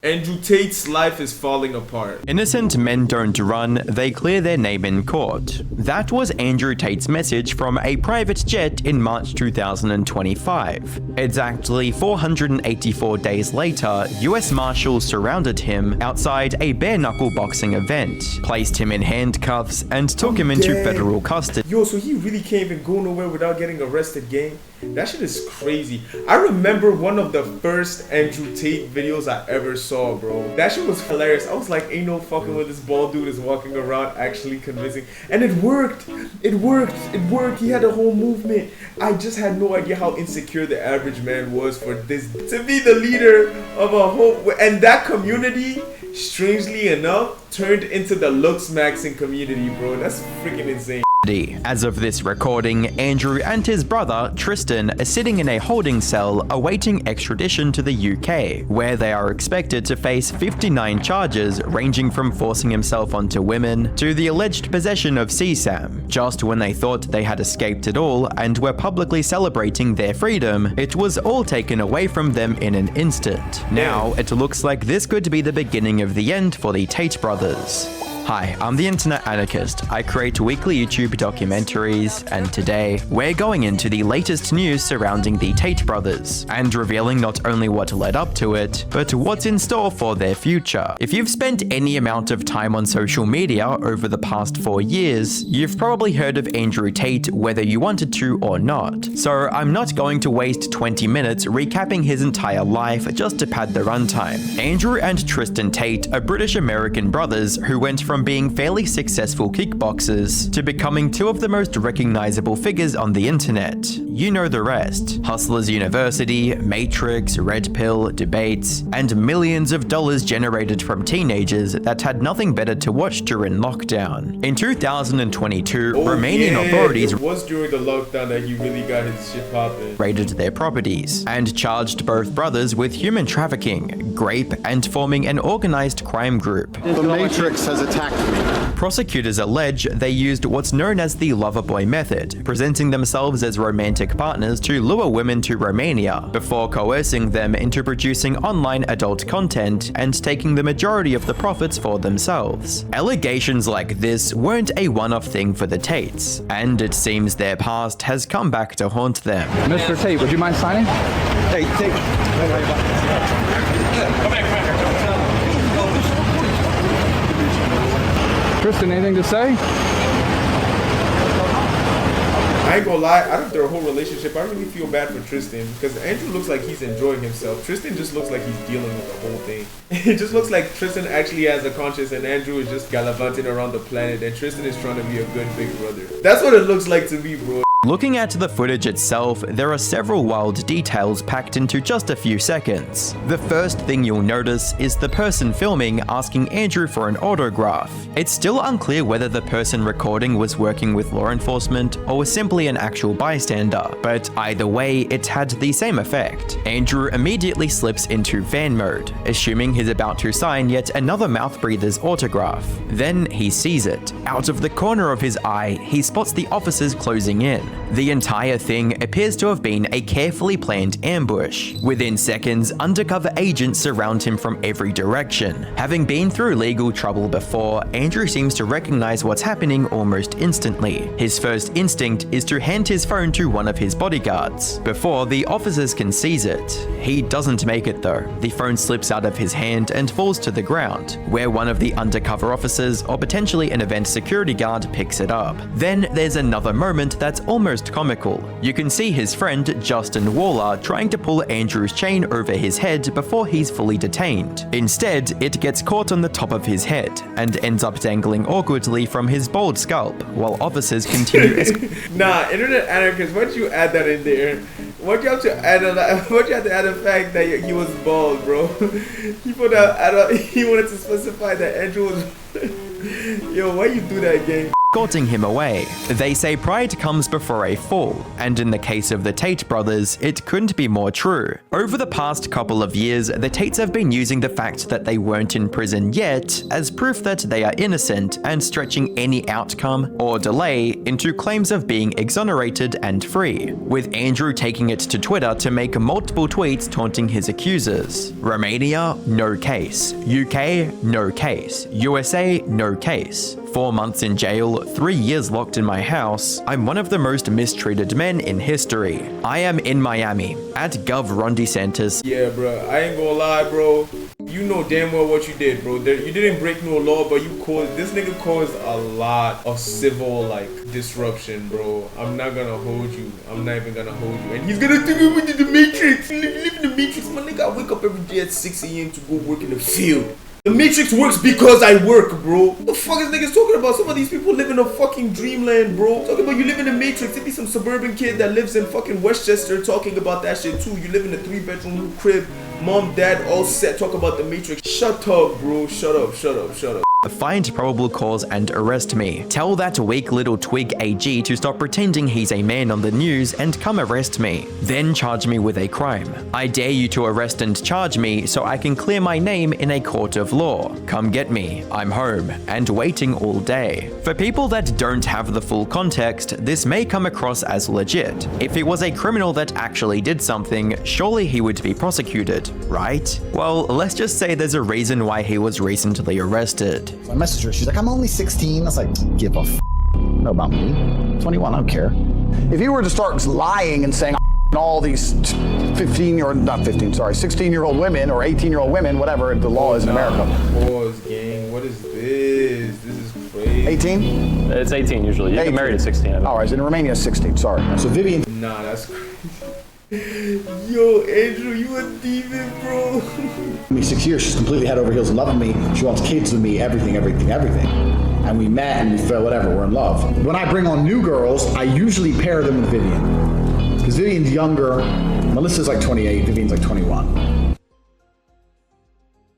Andrew Tate's life is falling apart. Innocent men don't run, they clear their name in court. That was Andrew Tate's message from a private jet in March 2025. Exactly 484 days later, US Marshals surrounded him outside a bare-knuckle boxing event, placed him in handcuffs, and took him into federal custody. Yo, so he really can't even go nowhere without getting arrested, gang? That shit is crazy. I remember one of the first Andrew Tate videos I ever saw, bro. That shit was hilarious. I was like, ain't no fucking with this bald dude is walking around actually convincing. And it worked. It worked. It worked. He had a whole movement. I just had no idea how insecure the average man was for this to be the leader of a whole, and that community, strangely enough, turned into the looks maxing community, bro. That's freaking insane. As of this recording, Andrew and his brother, Tristan, are sitting in a holding cell awaiting extradition to the UK, where they are expected to face 59 charges ranging from forcing himself onto women to the alleged possession of CSAM. Just when they thought they had escaped it all and were publicly celebrating their freedom, it was all taken away from them in an instant. Now, it looks like this could be the beginning of the end for the Tate brothers. Hi, I'm the Internet Anarchist. I create weekly YouTube documentaries, and today we're going into the latest news surrounding the Tate brothers, and revealing not only what led up to it, but what's in store for their future. If you've spent any amount of time on social media over the past 4 years, you've probably heard of Andrew Tate whether you wanted to or not. So I'm not going to waste 20 minutes recapping his entire life just to pad the runtime. Andrew and Tristan Tate are British-American brothers who went from being fairly successful kickboxers to becoming two of the most recognizable figures on the internet. You know the rest. Hustlers University, Matrix, Red Pill, debates, and millions of dollars generated from teenagers that had nothing better to watch during lockdown. In 2022, Romanian authorities it was during the lockdown that he really got his shit popping. Raided their properties and charged both brothers with human trafficking, rape, and forming an organized crime group. The Matrix has attacked me. Prosecutors allege they used what's known as the lover boy method, presenting themselves as romantic partners to lure women to Romania before coercing them into producing online adult content and taking the majority of the profits for themselves. Allegations like this weren't a one-off thing for the Tates, and it seems their past has come back to haunt them. Mr. Tate, would you mind signing? Hey, Tate. Come back. Tristan, anything to say? I ain't gonna lie, out of their whole relationship, I really feel bad for Tristan because Andrew looks like he's enjoying himself. Tristan just looks like he's dealing with the whole thing. It just looks like Tristan actually has a conscience and Andrew is just gallivanting around the planet and Tristan is trying to be a good big brother. That's what it looks like to me, bro. Looking at the footage itself, there are several wild details packed into just a few seconds. The first thing you'll notice is the person filming asking Andrew for an autograph. It's still unclear whether the person recording was working with law enforcement or was simply an actual bystander, but either way, it had the same effect. Andrew immediately slips into van mode, assuming he's about to sign yet another mouth breather's autograph. Then he sees it. Out of the corner of his eye, he spots the officers closing in. The entire thing appears to have been a carefully planned ambush. Within seconds, undercover agents surround him from every direction. Having been through legal trouble before, Andrew seems to recognize what's happening almost instantly. His first instinct is to hand his phone to one of his bodyguards before the officers can seize it. He doesn't make it though. The phone slips out of his hand and falls to the ground, where one of the undercover officers or potentially an event security guard picks it up. Then there's another moment that's almost comical. You can see his friend Justin Waller trying to pull Andrew's chain over his head before he's fully detained. Instead, it gets caught on the top of his head and ends up dangling awkwardly from his bald scalp while officers continue. Nah, Internet Anarchist, why'd you add that in there? Why'd you have to add the fact that he was bald, bro? He wanted to specify that Andrew was. Yo, why you do that, gang? escorting him away. They say pride comes before a fall, and in the case of the Tate brothers, it couldn't be more true. Over the past couple of years, the Tates have been using the fact that they weren't in prison yet as proof that they are innocent and stretching any outcome or delay into claims of being exonerated and free, with Andrew taking it to Twitter to make multiple tweets taunting his accusers. Romania, no case. UK, no case. USA, no case. 4 months in jail, 3 years locked in my house. I'm one of the most mistreated men in history. I am in Miami, at Gov. Ron DeSantis. Yeah, bro. I ain't gonna lie, bro. You know damn well what you did, bro. You didn't break no law, but this nigga caused a lot of civil, like, disruption, bro. I'm not gonna hold you. I'm not even gonna hold you. And he's gonna think we went to the Matrix. Live in the Matrix. My nigga, I wake up every day at 6 a.m. to go work in the field. The Matrix works because I work, bro. What the fuck is niggas talking about? Some of these people live in a fucking dreamland, bro. Talking about you live in the Matrix. It be some suburban kid that lives in fucking Westchester talking about that shit too. You live in a 3-bedroom crib. Mom, dad, all set. Talk about the Matrix. Shut up, bro. Shut up, shut up, shut up. Find probable cause and arrest me. Tell that weak little twig AG to stop pretending he's a man on the news and come arrest me. Then charge me with a crime. I dare you to arrest and charge me so I can clear my name in a court of law. Come get me. I'm home and waiting all day. For people that don't have the full context, this may come across as legit. If he was a criminal that actually did something, surely he would be prosecuted, right? Well, let's just say there's a reason why he was recently arrested. I messaged her. She's like, I'm only 16. I was like, give a f. Know about me. 21, I don't care. If you were to start lying and saying all these 16-year-old women or 18-year-old women, whatever the law is in America. Pause, gang. What is this? This is crazy. 18? It's 18 usually. You get married at 16. All right, in Romania, 16. Sorry. So Vivian. Nah, that's crazy. Yo, Andrew, you a demon, bro. Me 6 years, she's completely head over heels in love with me. She wants kids with me, everything. And we met and we felt whatever, we're in love. When I bring on new girls, I usually pair them with Vivian. Because Vivian's younger, Melissa's like 28, Vivian's like 21.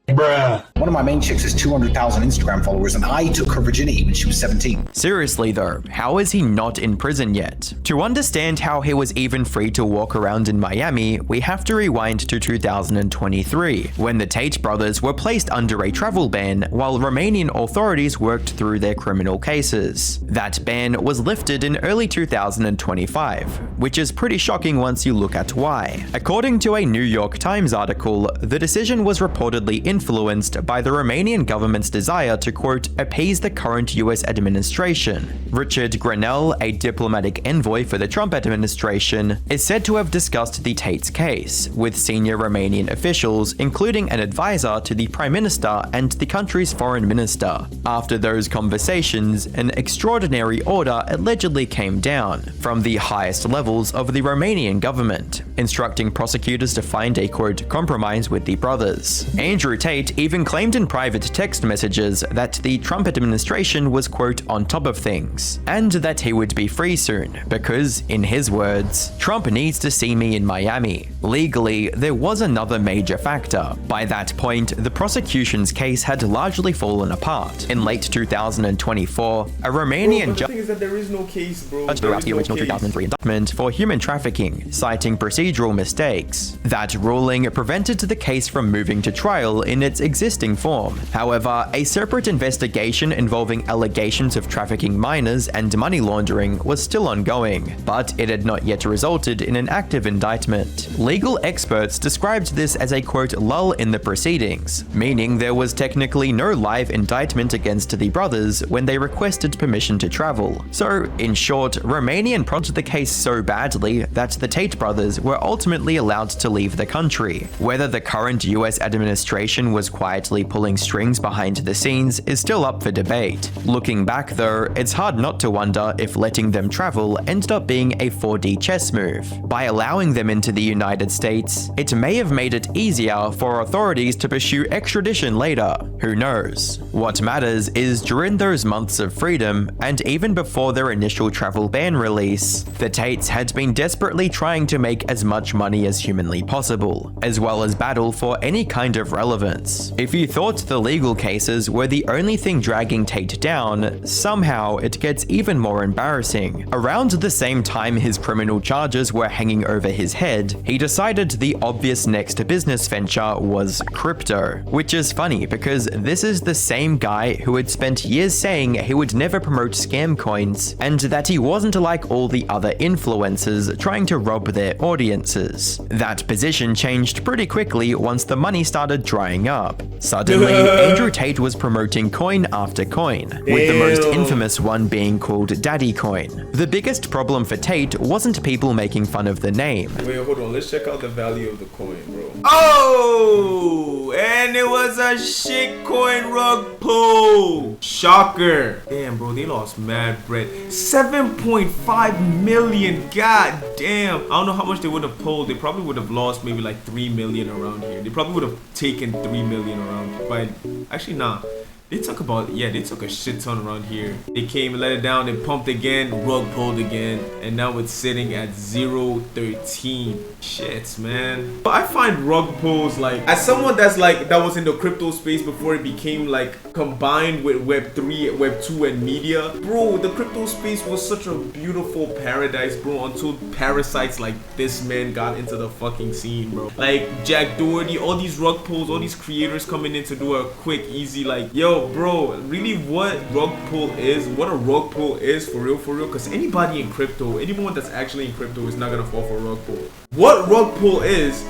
Bruh. One of my main chicks has 200,000 Instagram followers, and I took her virginity when she was 17. Seriously though, how is he not in prison yet? To understand how he was even free to walk around in Miami, we have to rewind to 2023, when the Tate brothers were placed under a travel ban while Romanian authorities worked through their criminal cases. That ban was lifted in early 2025, which is pretty shocking once you look at why. According to a New York Times article, the decision was reportedly influenced by the Romanian government's desire to, quote, appease the current US administration. Richard Grenell, a diplomatic envoy for the Trump administration, is said to have discussed the Tate's case with senior Romanian officials, including an advisor to the Prime Minister and the country's foreign minister. After those conversations, an extraordinary order allegedly came down from the highest levels of the Romanian government, instructing prosecutors to find a, quote, compromise with the brothers. Andrew Tate even claimed in private text messages that the Trump administration was, quote, on top of things, and that he would be free soon, because, in his words, Trump needs to see me in Miami. Legally, there was another major factor. By that point, the prosecution's case had largely fallen apart. In late 2024, a Romanian judge the thing is that there is no case, bro. threw out the original 2003 indictment for human trafficking, citing procedural mistakes. That ruling prevented the case from moving to trial in its existing form. However, a separate investigation involving allegations of trafficking minors and money laundering was still ongoing, but it had not yet resulted in an active indictment. Legal experts described this as a, quote, lull in the proceedings, meaning there was technically no live indictment against the brothers when they requested permission to travel. So, in short, Romanian prodded the case so badly that the Tate brothers were ultimately allowed to leave the country. Whether the current US administration was quietly pulling strings behind the scenes is still up for debate. Looking back though, it's hard not to wonder if letting them travel ended up being a 4D chess move. By allowing them into the United States, it may have made it easier for authorities to pursue extradition later. Who knows? What matters is during those months of freedom, and even before their initial travel ban release, the Tates had been desperately trying to make as much money as humanly possible, as well as battle for any kind of relevance. If you thought the legal cases were the only thing dragging Tate down, somehow it gets even more embarrassing. Around the same time his criminal charges were hanging over his head, he decided the obvious next business venture was crypto. Which is funny because this is the same guy who had spent years saying he would never promote scam coins and that he wasn't like all the other influencers trying to rob their audiences. That position changed pretty quickly once the money started drying up. Suddenly, Andrew Tate was promoting coin after coin, with the most infamous one being called Daddy Coin. The biggest problem for Tate wasn't people making fun of the name. Wait, hold on. Let's check out the value of the coin, bro. Oh, and it was a shit coin rug pull. Shocker. Damn, bro, they lost mad bread. 7.5 million. God damn. I don't know how much they would have pulled. They probably would have lost maybe like 3 million around here. They probably would have taken 3 million around here. But actually, nah. They took a shit ton around here. They came, let it down, and pumped again, rug pulled again, and now it's sitting at 0.13. Shit, man. But I find rug pulls like, as someone that was in the crypto space before it became like combined with Web3, Web2, and media, bro, the crypto space was such a beautiful paradise, bro, until parasites like this man got into the fucking scene, bro. Like Jack Doherty, all these rug pulls, all these creators coming in to do a quick, easy, like, yo, bro, really what a rug pull is for real, because anybody in crypto, anyone that's actually in crypto is not gonna fall for a rug pull. What rug pull is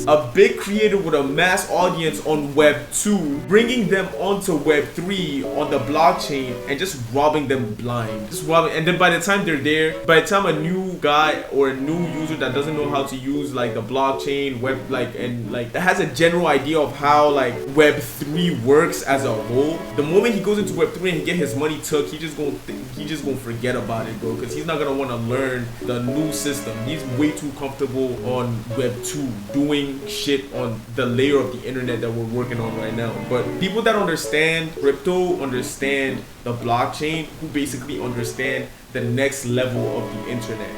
a big creator with a mass audience on Web 2 bringing them onto Web 3 on the blockchain and just robbing them blind, and then by the time they're there, by the time a new guy or a new user that doesn't know how to use like the blockchain that has a general idea of how like Web 3 works as a whole, the moment he goes into Web 3 and he get his money took, he just gonna forget about it, bro, because he's not gonna want to learn the new system. He's way too comfortable on Web 2 doing shit on the layer of the internet that we're working on right now. But people that understand crypto understand the blockchain, who basically understand the next level of the internet.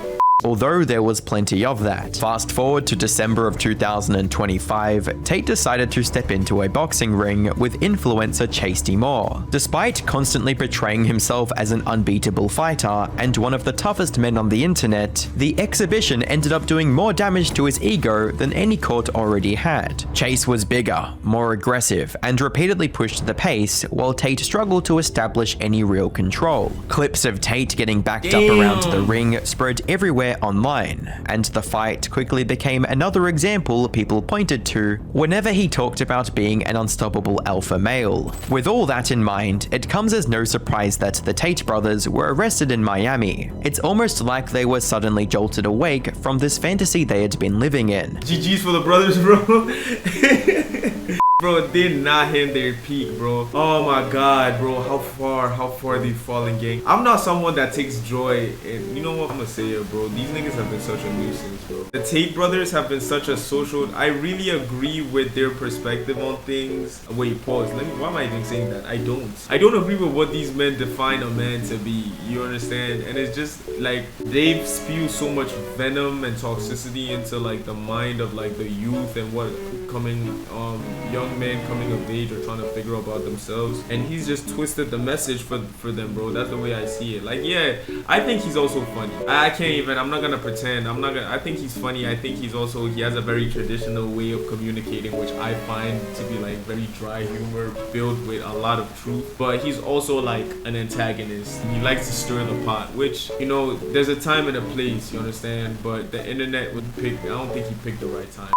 Although there was plenty of that. Fast forward to December of 2025, Tate decided to step into a boxing ring with influencer Chase Moore. Despite constantly portraying himself as an unbeatable fighter and one of the toughest men on the internet, the exhibition ended up doing more damage to his ego than any court already had. Chase was bigger, more aggressive, and repeatedly pushed the pace, while Tate struggled to establish any real control. Clips of Tate getting backed up around the ring spread everywhere online, and the fight quickly became another example people pointed to whenever he talked about being an unstoppable alpha male. With all that in mind, it comes as no surprise that the Tate brothers were arrested in Miami. It's almost like they were suddenly jolted awake from this fantasy they had been living in. GG's for the brothers, bro. Bro, they're not hitting their peak, bro. Oh my god, bro. How far they've fallen, gang. I'm not someone that takes joy in, you know what, I'm gonna say it, bro. These niggas have been such a nuisance, bro. The Tate brothers have been such a social, I really agree with their perspective on things. Wait, pause. Why am I even saying that? I don't agree with what these men define a man to be. You understand? And it's just like they've spewed so much venom and toxicity into like the mind of like the youth and what young men coming of age are trying to figure out about themselves, and he's just twisted the message for them, bro. That's the way I see it. Like, yeah, I think he's also funny. I'm not gonna pretend. I think he's funny. I think he has a very traditional way of communicating, which I find to be like very dry humor filled with a lot of truth. But he's also like an antagonist. He likes to stir the pot, which, you know, there's a time and a place, you understand? But the internet I don't think he picked the right time.